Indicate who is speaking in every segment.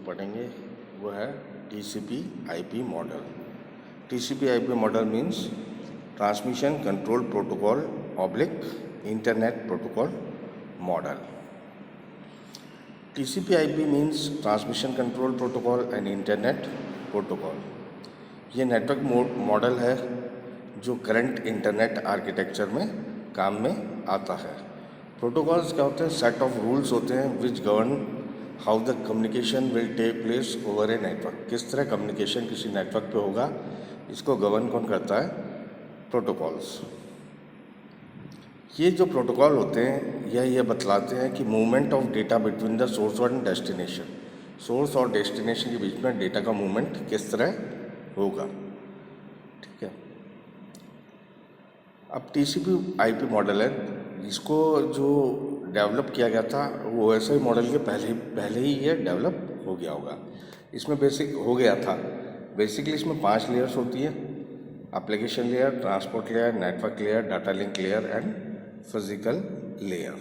Speaker 1: पढ़ेंगे वो है TCP IP model. TCP IP model means transmission control protocol oblique internet protocol model. TCP IP means transmission control protocol and internet protocol. ये network model है जो current internet architecture में काम में आता है। प्रोटोकॉल्स क्या होते हैं? सेट ऑफ रूल्स होते हैं which govern how the communication will take place over a network. किस तरह कम्युनिकेशन किसी नेटवर्क पे होगा, इसको गवर्न कौन करता है? प्रोटोकॉल्स। ये जो प्रोटोकॉल होते हैं यह बतलाते हैं कि movement of data between the source और डेस्टिनेशन, सोर्स और डेस्टिनेशन के बीच में डेटा का मूवमेंट किस तरह होगा। ठीक है। अब टीसीपी आईपी मॉडल है, इसको जो डेवलप किया गया था वो OSI मॉडल के पहले ही ये डेवलप हो गया होगा। इसमें बेसिकली इसमें 5 लेयर्स होती है: application layer, transport layer, network layer, data link layer and physical layer.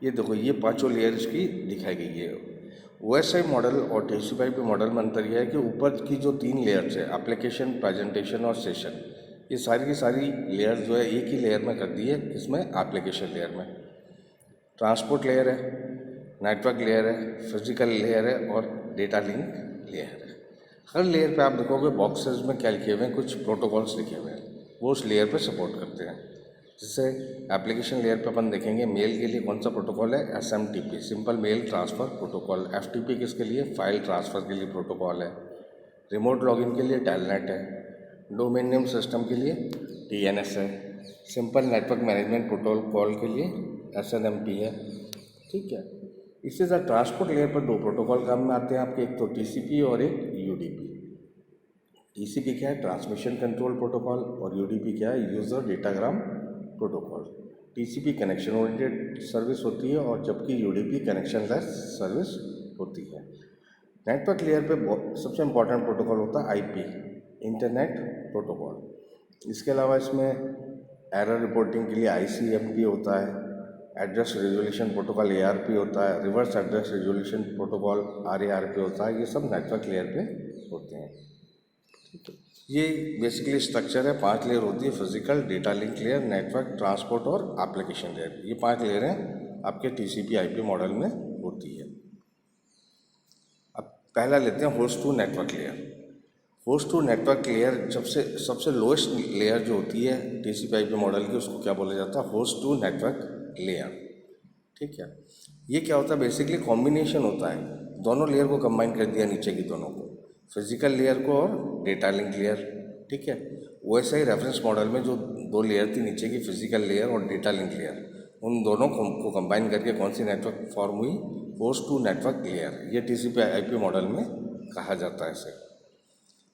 Speaker 1: ये देखो, ये 5 लेयर्स की दिखाई गई है। OSI मॉडल और टीसीपी आईपी मॉडल में अंतर यह है कि ऊपर की जो 3 लेयर्स है, एप्लीकेशन, प्रेजेंटेशन और सेशन, ये सारी की सारी लेयर जो है एक ही लेयर में कर दी है। इसमें एप्लीकेशन लेयर में ट्रांसपोर्ट लेयर है, नेटवर्क लेयर है, फिजिकल लेयर है और डेटा लिंक लेयर है। हर लेयर पे आप देखोगे बॉक्सेस में क्या लिखे हुए हैं, कुछ प्रोटोकॉल्स लिखे हुए हैं, वो उस लेयर पे सपोर्ट करते हैं। जैसे एप्लीकेशन लेयर पे अपन देखेंगे मेल के लिए कौन सा प्रोटोकॉल है? SMTP, simple mail transfer protocol. FTP किसके लिए? फाइल ट्रांसफ़र के लिए प्रोटोकॉल है। रिमोट लॉगिन के लिए टेलनेट है। डोमेन नेम सिस्टम के लिए DNS है। सिंपल नेटवर्क मैनेजमेंट प्रोटोकॉल के लिए SNMP है। ठीक है। इससे ज़्यादा ट्रांसपोर्ट लेयर पर 2 प्रोटोकॉल काम में आते हैं आपके, एक तो TCP और एक UDP। TCP क्या है? ट्रांसमिशन कंट्रोल प्रोटोकॉल, और UDP क्या है? User datagram protocol. TCP connection oriented service होती है और जबकि UDP कनेक्शन लेस सर्विस होती है। नेटवर्क लेयर पे सबसे इम्पोर्टेंट प्रोटोकॉल होता है IP, इंटरनेट प्रोटोकॉल। इसके अलावा इसमें एरर रिपोर्टिंग के लिए ICMP होता है, एड्रेस रेजोल्यूशन प्रोटोकॉल ARP होता है, reverse address resolution protocol RARP होता है। ये सब नेटवर्क लेयर पे होते हैं। ठीक है। ये बेसिकली स्ट्रक्चर है, 5 लेयर होती है: physical, data link layer, network, transport और एप्लीकेशन लेयर। ये 5 लेयरें आपके TCP IP मॉडल में होती है। अब पहला लेते हैं host to network layer. Host to network layer सबसे लोएस्ट लेयर जो होती है TCP IP मॉडल की, उसको क्या बोला जाता है? Host to network layer. ठीक है। ये क्या होता है? बेसिकली कॉम्बिनेशन होता है, दोनों लेयर को कंबाइन कर दिया, नीचे की दोनों को, फिजिकल लेयर को और डेटा लिंक लेयर। ठीक है। OSI रेफरेंस मॉडल में जो 2 लेयर थी नीचे की, फिजिकल लेयर और डेटा लिंक लेयर, उन दोनों को कंबाइन करके कौन सी नेटवर्क फॉर्म हुई? Host to network layer. ये TCP IP मॉडल में कहा जाता है इसे।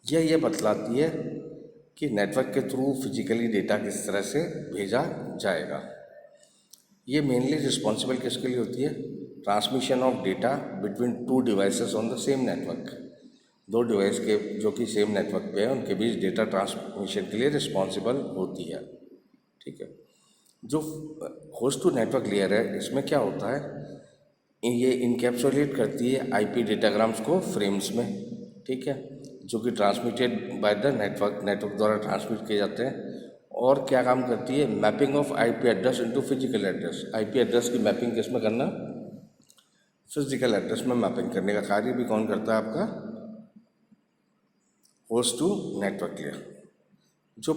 Speaker 1: यह बतलाती है कि नेटवर्क के थ्रू फिजिकली डेटा किस तरह से भेजा जाएगा। ये मेनली रिस्पॉन्सिबल किसके लिए होती है? Transmission of data between 2 devices on the same network. 2 device के जो कि सेम नेटवर्क पे है, उनके बीच डेटा ट्रांसमिशन के लिए रिस्पॉन्सिबल होती है। ठीक है। जो होस्ट टू नेटवर्क लेयर है, इसमें क्या होता है? ये इनकैप्सुलेट करती है IP डेटाग्राम्स को फ्रेम्स में। ठीक है। जो कि ट्रांसमिटेड बाय द नेटवर्क द्वारा ट्रांसमिट किए जाते हैं। और क्या काम करती है? Mapping of IP address into physical address. IP address की मैपिंग किस में करना? फिजिकल एड्रेस में मैपिंग करने का कार्य भी कौन करता है? आपका होस्ट टू नेटवर्क लेयर। जो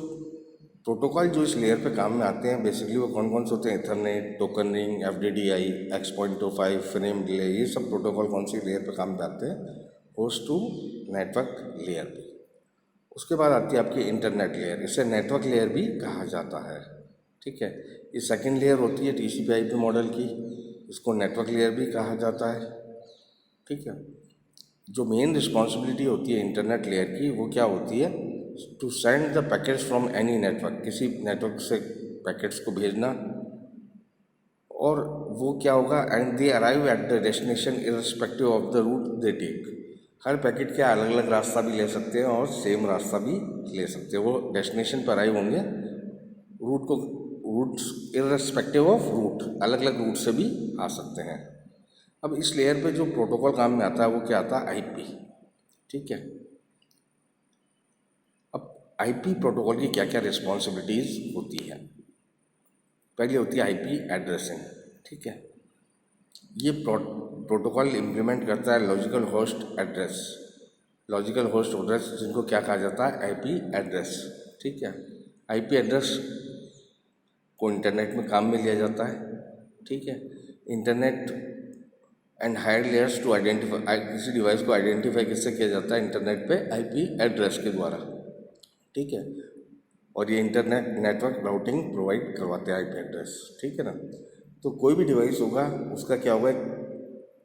Speaker 1: प्रोटोकॉल जो इस लेयर पे काम में आते हैं बेसिकली वो कौन से होते हैं? Ethernet, token ring, FDDI, X.25, frame delay, ये सब प्रोटोकॉल कौन सी लेयर पे काम में आते हैं? होस्ट टू नेटवर्क लेयर पे। उसके बाद आती है आपकी इंटरनेट लेयर। इसे नेटवर्क लेयर भी कहा जाता है। ठीक है। ये सेकंड लेयर होती है TCP IP मॉडल की, इसको नेटवर्क लेयर भी कहा जाता है। ठीक है। जो मेन रिस्पॉन्सिबिलिटी होती है इंटरनेट लेयर की, वो क्या होती है? To send the packets from any network, किसी नेटवर्क से पैकेट्स को भेजना। और वो क्या होगा? And they arrive at the destination irrespective of the route they take. हर पैकेट के अलग अलग रास्ता भी ले सकते हैं और सेम रास्ता भी ले सकते हैं। वो डेस्टिनेशन पर अराइव होंगे, रूट्स इररिस्पेक्टिव ऑफ रूट, अलग अलग रूट से भी आ सकते हैं। अब इस लेयर पे जो प्रोटोकॉल काम में आता है वो क्या आता है, आईपी। ठीक है, अब आईपी प्रोटोकॉल की क्या क्या रिस्पॉन्सिबिलिटीज होती है। पहले होती है आईपी एड्रेसिंग। ठीक है, ये प्रोटोकॉल इम्प्लीमेंट करता है logical host address. Logical host address जिनको क्या कहा जाता है, आईपी एड्रेस। ठीक है, आईपी एड्रेस को इंटरनेट में काम में लिया जाता है। ठीक है, internet and higher layers to identify, किसी डिवाइस को आइडेंटिफाई किससे किया जाता है, इंटरनेट पे आईपी एड्रेस के द्वारा। ठीक है, और ये इंटरनेट नेटवर्क राउटिंग प्रोवाइड करवाते हैं आईपी एड्रेस। ठीक है ना, तो कोई भी डिवाइस होगा उसका क्या होगा,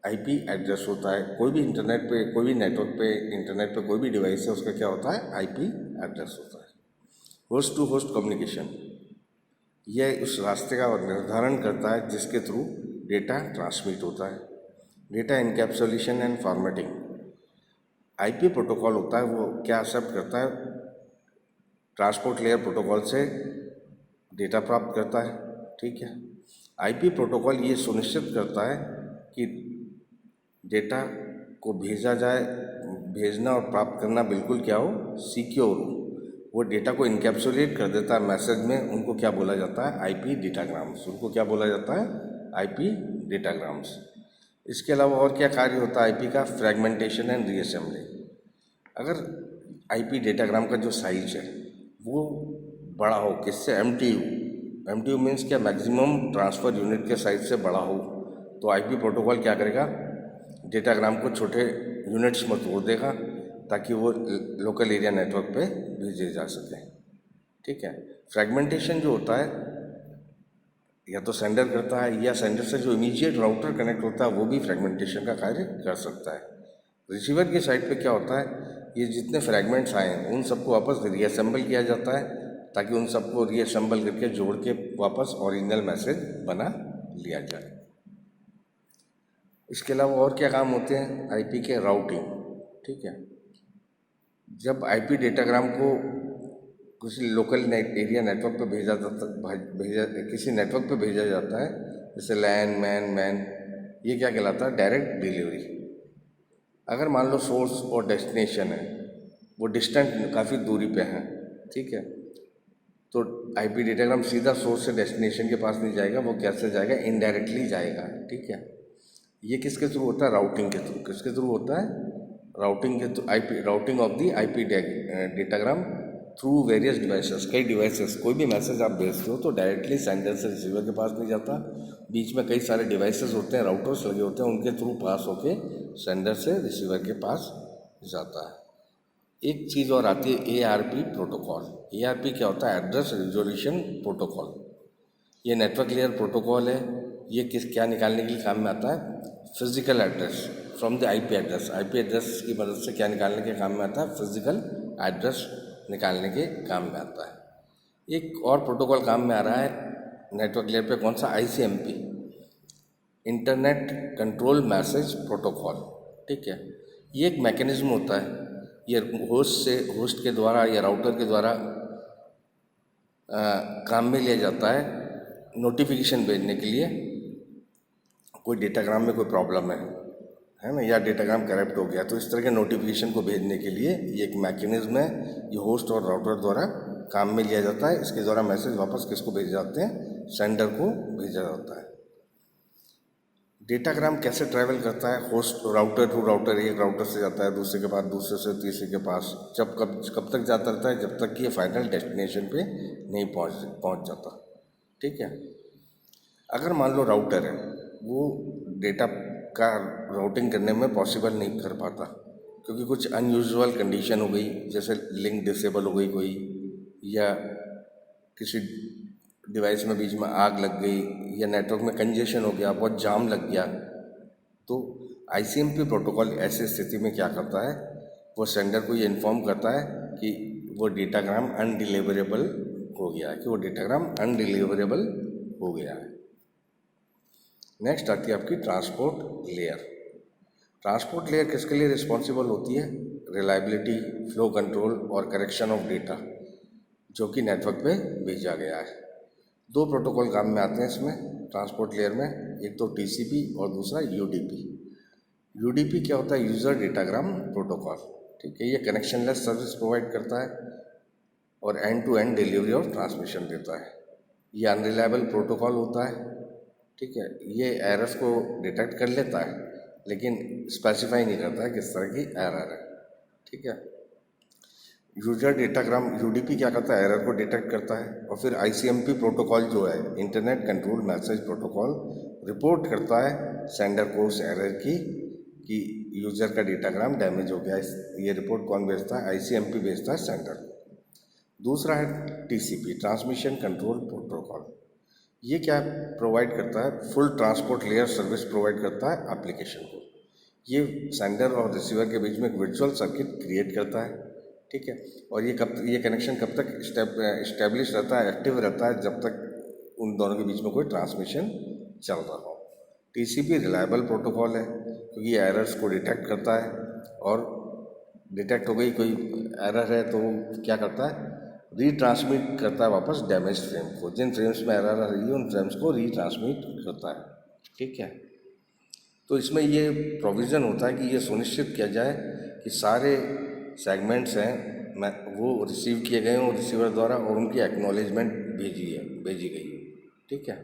Speaker 1: आईपी एड्रेस होता है। कोई भी इंटरनेट पे, कोई भी नेटवर्क पे, इंटरनेट पे कोई भी डिवाइस है उसका क्या होता है, आईपी एड्रेस होता है। होस्ट टू होस्ट कम्युनिकेशन, यह उस रास्ते का निर्धारण करता है जिसके थ्रू डेटा ट्रांसमिट होता है। Data encapsulation and formatting, IP protocol होता है वो क्या एक्सेप्ट करता है, ट्रांसपोर्ट लेयर प्रोटोकॉल से डेटा प्राप्त करता है। ठीक है, आईपी प्रोटोकॉल ये सुनिश्चित करता है कि डेटा को भेजा जाए, भेजना और प्राप्त करना बिल्कुल क्या हो, सिक्योर हो। वो डेटा को इनकैप्सुलेट कर देता है मैसेज में, उनको क्या बोला जाता है, आईपी डेटाग्राम्स। उनको क्या बोला जाता है, आईपी डेटाग्राम्स। इसके अलावा और क्या कार्य होता है आईपी का, फ्रेगमेंटेशन एंड रीअसेंबली। अगर आईपी डेटाग्राम का जो साइज है वो बड़ा हो, किससे, एमटीयू, एमटीयू मीन्स क्या, मैक्सिमम ट्रांसफ़र यूनिट के साइज से बड़ा हो, तो आईपी प्रोटोकॉल क्या करेगा, डेटाग्राम को छोटे यूनिट्स में तोड़ देगा ताकि वो लोकल एरिया नेटवर्क पे भेजे जा सके। ठीक है, फ्रेगमेंटेशन जो होता है या तो सेंडर करता है, या सेंडर से जो इमीडिएट राउटर कनेक्ट होता है वो भी फ्रेगमेंटेशन का कार्य कर सकता है। रिसीवर की साइड पे क्या होता है, ये जितने फ्रैगमेंट्स आए हैं उन सबको वापस रीअसेंबल किया जाता है ताकि उन सबको रीअसेंबल करके जोड़ के वापस ओरिजिनल मैसेज बना लिया जाए। इसके अलावा और क्या काम होते हैं आईपी के, राउटिंग। ठीक है, जब आईपी डेटाग्राम को किसी लोकल एरिया नेटवर्क पे भेजा किसी नेटवर्क पे भेजा जाता है, जैसे लैन, मैन, ये क्या कहलाता है, डायरेक्ट डिलीवरी। अगर मान लो सोर्स और डेस्टिनेशन है वो डिस्टेंट काफ़ी दूरी पे हैं, ठीक है, तो आईपी डेटाग्राम सीधा सोर्स से डेस्टिनेशन के पास नहीं जाएगा, वो कैसे जाएगा, इनडायरेक्टली जाएगा। ठीक है, ये किसके थ्रू होता है, राउटिंग के थ्रू। किसके थ्रू होता है, राउटिंग के through, IP routing of the IP datagram through various devices. कई डिवाइसेस, कोई भी मैसेज आप भेजते हो तो डायरेक्टली सेंडर से रिसीवर के पास नहीं जाता, बीच में कई सारे डिवाइसेस होते हैं, राउटर्स लगे होते हैं, उनके थ्रू पास होके सेंडर से रिसीवर के पास जाता है। एक चीज़ और आती है एआरपी प्रोटोकॉल। एआरपी क्या होता है, एड्रेस रिजोल्यूशन प्रोटोकॉल। ये नेटवर्क लेयर प्रोटोकॉल है। ये क्या निकालने के लिए काम में आता है, physical address from the IP address. IP address की मदद से क्या निकालने के काम में आता है, फिजिकल एड्रेस निकालने के काम में आता है। एक और प्रोटोकॉल काम में आ रहा है नेटवर्क लेयर पे, कौन सा, ICMP, internet control message protocol. ठीक है, ये एक मैकेनिज्म होता है, ये होस्ट के द्वारा या राउटर के द्वारा काम में लिया जाता है नोटिफिकेशन भेजने के लिए। कोई डेटाग्राम में कोई प्रॉब्लम है ना, या डेटाग्राम करप्ट हो गया, तो इस तरह के नोटिफिकेशन को भेजने के लिए ये एक मैकेनिज्म है, ये होस्ट और राउटर द्वारा काम में लिया जाता है। इसके द्वारा मैसेज वापस किसको भेजे जाते हैं, सेंडर को भेजा जाता है। डेटाग्राम कैसे ट्रैवल करता है, होस्ट राउटर टू राउटर, एक राउटर से जाता है दूसरे के पास, दूसरे से तीसरे के पास, कब तक जाता रहता है, जब तक कि ये फाइनल डेस्टिनेशन पे नहीं पहुंच जाता। ठीक है, अगर मान लो राउटर है वो डेटा का राउटिंग करने में पॉसिबल नहीं कर पाता क्योंकि कुछ अनयूजुअल कंडीशन हो गई, जैसे लिंक डिसेबल हो गई कोई, या किसी डिवाइस में बीच में आग लग गई, या नेटवर्क में कंजेशन हो गया, बहुत जाम लग गया, तो आईसीएमपी प्रोटोकॉल ऐसी स्थिति में क्या करता है, वो सेंडर को ये इन्फॉर्म करता है कि वो डेटाग्राम अनडिलीवरेबल हो गया है, कि वो डेटाग्राम अनडिलीवरेबल हो गया है। नेक्स्ट आती है आपकी ट्रांसपोर्ट लेयर। ट्रांसपोर्ट लेयर किसके लिए रिस्पॉन्सिबल होती है, रिलायबिलिटी, फ्लो कंट्रोल और करेक्शन ऑफ डेटा जो कि नेटवर्क पे भेजा गया है। दो प्रोटोकॉल काम में आते हैं इसमें, ट्रांसपोर्ट लेयर में, एक तो टीसीपी और दूसरा यूडीपी। यूडीपी क्या होता है? User datagram protocol. ठीक है, ये कनेक्शनलेस सर्विस प्रोवाइड करता है और एंड टू एंड डिलीवरी और ट्रांसमिशन देता है। ये अनरिलायबल प्रोटोकॉल होता है। ठीक है, ये एरर्स को डिटेक्ट कर लेता है लेकिन स्पेसिफाई नहीं करता है किस तरह की एरर है। ठीक है, यूजर डेटाग्राम यूडीपी क्या करता है? एरर को डिटेक्ट करता है और फिर आईसीएमपी प्रोटोकॉल जो है, internet control message protocol, report करता है सेंडर को उस एरर की कि यूजर का डेटाग्राम डैमेज हो गया। ये रिपोर्ट कौन भेजता है? आईसीएमपी भेजता है सेंडर। दूसरा है टीसीपी, ट्रांसमिशन कंट्रोल प्रोटोकॉल। ये क्या प्रोवाइड करता है? Full transport layer service provide करता है एप्लीकेशन को। ये सेंडर और रिसीवर के बीच में एक वर्चुअल सर्किट क्रिएट करता है। ठीक है, और ये कनेक्शन कब तक इस्टेब्लिश रहता है, एक्टिव रहता है? जब तक उन दोनों के बीच में कोई ट्रांसमिशन चल रहा हो। टीसीपी रिलायबल प्रोटोकॉल है क्योंकि ये एरर्स को डिटेक्ट करता है और डिटेक्ट हो गई कोई एरर है तो क्या करता है? रीट्रांसमिट करता है वापस डैमेज फ्रेम को। जिन फ्रेम्स में एरर आ रही है उन फ्रेम्स को रीट्रांसमिट करता है। ठीक है, तो इसमें ये प्रोविज़न होता है कि ये सुनिश्चित किया जाए कि सारे सेगमेंट्स हैं वो रिसीव किए गए हों रिसीवर द्वारा और उनकी एक्नॉलेजमेंट भेजी गई है। ठीक है,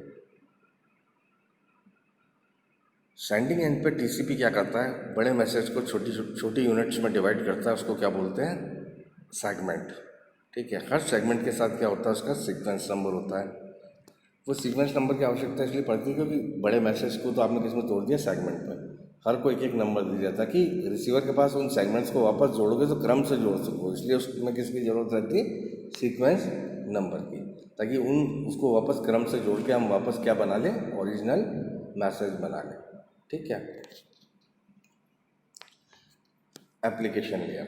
Speaker 1: सेंडिंग एंड पे टीसीपी क्या करता है? बड़े मैसेज को छोटी यूनिट्स में डिवाइड करता है, उसको क्या बोलते हैं? सेगमेंट। ठीक है, हर सेगमेंट के साथ क्या होता है? उसका सीक्वेंस नंबर होता है। वो सीक्वेंस नंबर की आवश्यकता इसलिए पड़ती है क्योंकि बड़े मैसेज को तो आपने किसमें तोड़ दिया? सेगमेंट में। हर को एक एक नंबर दिया जाता है कि रिसीवर के पास उन सेगमेंट्स को वापस जोड़ोगे तो क्रम से जोड़ सको, इसलिए उसमें किसकी ज़रूरत रहती है? सीक्वेंस नंबर की, ताकि उसको वापस क्रम से जोड़ के हम वापस क्या बना लें? ओरिजिनल मैसेज बना लें। ठीक है, application layer.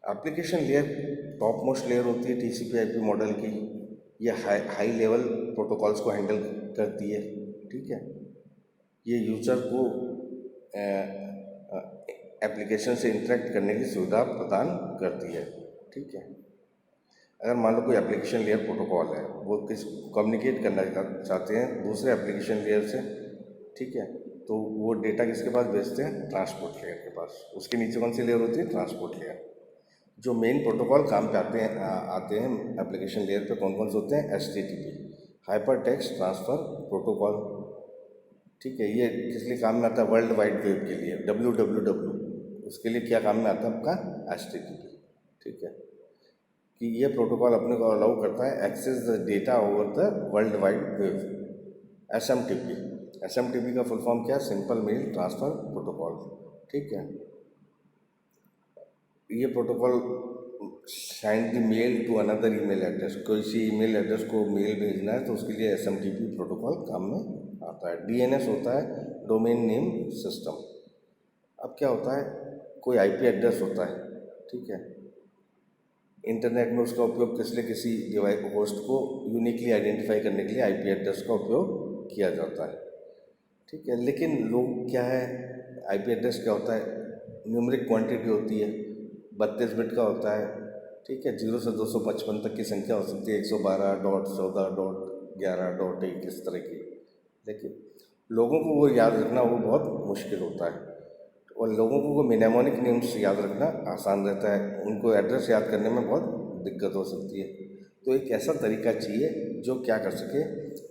Speaker 1: Application layer top most layer होती है टीसीपी आईपी मॉडल की। ये हाई लेवल प्रोटोकॉल्स को हैंडल करती है। ठीक है, ये यूजर को एप्लीकेशन से इंटरेक्ट करने की सुविधा प्रदान करती है। ठीक है, अगर मान लो कोई एप्लीकेशन लेयर प्रोटोकॉल है, वो कम्युनिकेट करना चाहते हैं दूसरे एप्लीकेशन लेयर से। ठीक है, तो वो डेटा किसके पास भेजते हैं? ट्रांसपोर्ट लेयर के पास। उसके नीचे कौन सी लेयर होती है? Transport layer. जो मेन प्रोटोकॉल काम पे आते हैं एप्लीकेशन लेयर पे कौन कौन से होते हैं? HTTP, hyper text transfer protocol. ठीक है, ये किस लिए काम में आता है? वर्ल्ड वाइड वेब के लिए, WWW, उसके लिए क्या काम में आता है आपका? HTTP। ठीक है, कि ये प्रोटोकॉल अपने को अलाउ करता है access the data over the world wide web. SMTP का फुल फॉर्म क्या है? Simple mail transfer protocol. ठीक है, ये protocol send the mail to another email address. कोई सी ईमेल एड्रेस को मेल भेजना है तो उसके लिए SMTP प्रोटोकॉल काम में आता है। DNS होता है, डोमेन नेम सिस्टम। अब क्या होता है? कोई IP एड्रेस होता है। ठीक है, इंटरनेट में उसका उपयोग किस लिए? किसी डिवाइस होस्ट को यूनिकली आइडेंटिफाई करने के लिए IP एड्रेस का उपयोग किया जाता है। ठीक है, लेकिन लोग क्या है, IP एड्रेस क्या होता है? न्यूमरिक क्वांटिटी होती है, 32 बिट का होता है। ठीक है, 0 से 255 तक की संख्या हो सकती है, 112.14.11.1 इस तरह की। लेकिन लोगों को वो याद रखना वो बहुत मुश्किल होता है और लोगों को वो मिनेमोनिक नेम्स याद रखना आसान रहता है, उनको एड्रेस याद करने में बहुत दिक्कत हो सकती है। तो एक ऐसा तरीका चाहिए जो क्या कर सके?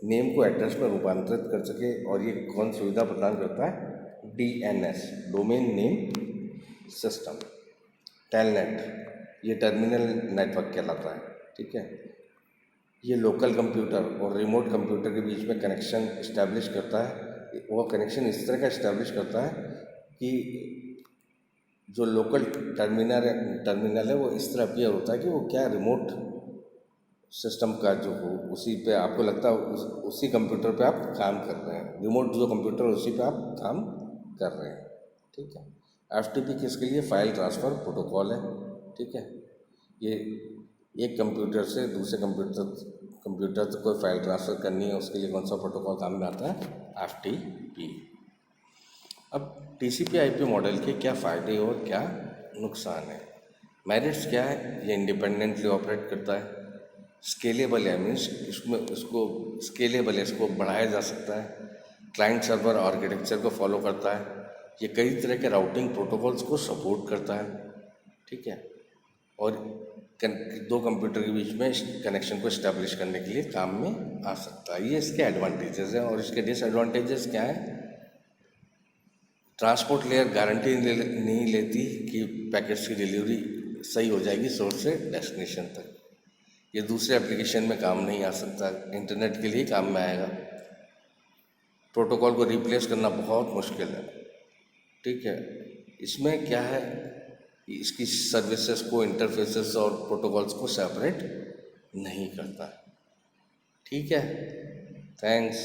Speaker 1: नेम को एड्रेस में रूपांतरित कर सके। और ये कौन सुविधा प्रदान करता है? DNS, domain name system. Telnet, ये टर्मिनल नेटवर्क कहलाता है। ठीक है, ये लोकल कंप्यूटर और रिमोट कंप्यूटर के बीच में कनेक्शन इस्टेब्लिश करता है। वो कनेक्शन इस तरह का इस्टेब्लिश करता है कि जो लोकल टर्मिनल है वो इस तरह अपीयर होता है कि वो क्या रिमोट सिस्टम का जो हो उसी पे आपको लगता है उसी कंप्यूटर पे आप काम कर रहे हैं। रिमोट जो कंप्यूटर है उसी पे आप काम कर रहे हैं। ठीक है, FTP किसके लिए? फाइल ट्रांसफ़र प्रोटोकॉल है। ठीक है, ये एक कंप्यूटर से दूसरे कंप्यूटर तक कोई फाइल ट्रांसफ़र करनी है, उसके लिए कौन सा प्रोटोकॉल काम में आता है? FTP। अब TCP IP मॉडल के क्या फ़ायदे और क्या नुकसान है? मेरिट्स क्या है? ये इंडिपेंडेंटली ऑपरेट करता है। स्केलेबल है, मीन्स इसमें इसको स्केलेबल है, इसको बढ़ाया जा सकता है। क्लाइंट सर्वर आर्किटेक्चर को फॉलो करता है। ये कई तरह के राउटिंग प्रोटोकॉल्स को सपोर्ट करता है, ठीक है। और दो कंप्यूटर के बीच में कनेक्शन को इस्टेब्लिश करने के लिए काम में आ सकता है। ये इसके एडवांटेजेस हैं। और इसके डिसएडवांटेजेस क्या हैं? ट्रांसपोर्ट लेयर गारंटी नहीं लेती कि पैकेट्स की डिलीवरी सही हो जाएगी सोर्स से डेस्टिनेशन तक। ये दूसरे एप्लीकेशन में काम नहीं आ सकता, इंटरनेट के लिए काम में आएगा। प्रोटोकॉल को रिप्लेस करना बहुत मुश्किल है, ठीक है। इसमें क्या है, इसकी सर्विसेज को, इंटरफेसेस और प्रोटोकॉल्स को सेपरेट नहीं करता, ठीक है। थैंक्स।